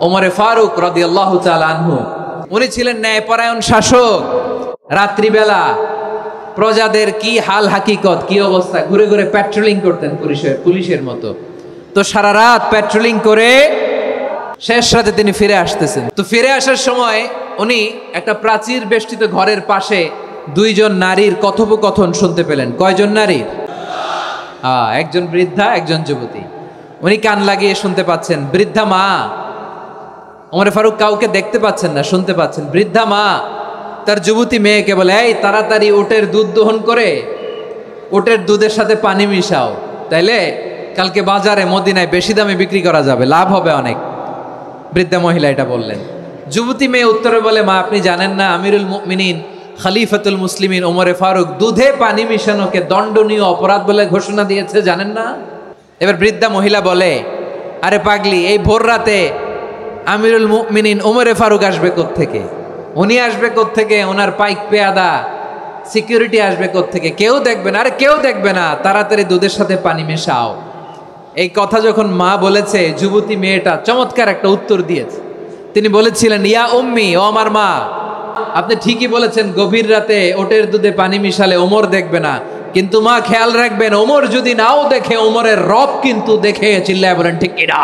ওমরে ফারুক রাদিয়াল্লাহু তাআলা আনহু উনি ছিলেন ন্যায়পরায়ণ শাসক। রাত্রিবেলা প্রজাদের কি হাল হাকিকত, কি অবস্থা, ঘুরে ঘুরে প্যাট্রোলিং করতেন পুলিশের মতো। তো সারা রাত প্যাট্রোলিং করে শেষ রাতে তিনি ফিরে আসতেছেন। তো ফিরে আসার সময় উনি একটা প্রাচীর বেষ্টিত ঘরের পাশে দুইজন নারীর কথোপকথন শুনতে পেলেন। কয়জন নারীর? একজন বৃদ্ধা, একজন যুবতী। উনি কান লাগিয়ে শুনতে পাচ্ছেন। বৃদ্ধা মা, ওমর ফারুক কাউকে দেখতে পাচ্ছেন না, শুনতে পাচ্ছেন। বৃদ্ধা মা তার যুবতী মেয়েকে বলে, এই তাড়াতাড়ি উটের দুধ দহন করে উটের দুধের সাথে পানি মিশাও, তাইলে কালকে বাজারে মদিনায় বেশি দামে বিক্রি করা যাবে, লাভ হবে অনেক। বৃদ্ধা মহিলা এটা বললেন। যুবতী মেয়ে উত্তরে বলে, মা আপনি জানেন না আমিরুল মুমিনিন খলিফাতুল মুসলিমিন ওমরে ফারুক দুধে পানি মিশানোকে দণ্ডনীয় অপরাধ বলে ঘোষণা দিয়েছে, জানেন না? এবার বৃদ্ধা মহিলা বলে, আরে পাগলি, এই ভোর রাতে আমিরুল মুমিনিন ওমরে ফারুক আসবে কোত্থেকে? উনি আসবে কোত্থেকে? ওনার পাইক পেয়াদা সিকিউরিটি আসবে কোত্থেকে? কেউ দেখবে না। আরে কেউ দেখবে না, তাড়াতাড়ি দুধের সাথে পানি মেশাও। এই কথা যখন মা বলেছে, যুবতী মেয়েটা চমৎকার একটা উত্তর দিয়েছে। তিনি বলেছিলেন, ইয়া উম্মি, ও আমার মা, আপনি ঠিকই বলেছেন, গভীর রাতে ওটের দুধে পানি মিশালে ওমর দেখবে না, কিন্তু মা খেয়াল রাখবেন, ওমর যদি নাও দেখে, ওমরের রব কিন্তু দেখে। চিল্লায় বলেন ঠিক কিনা?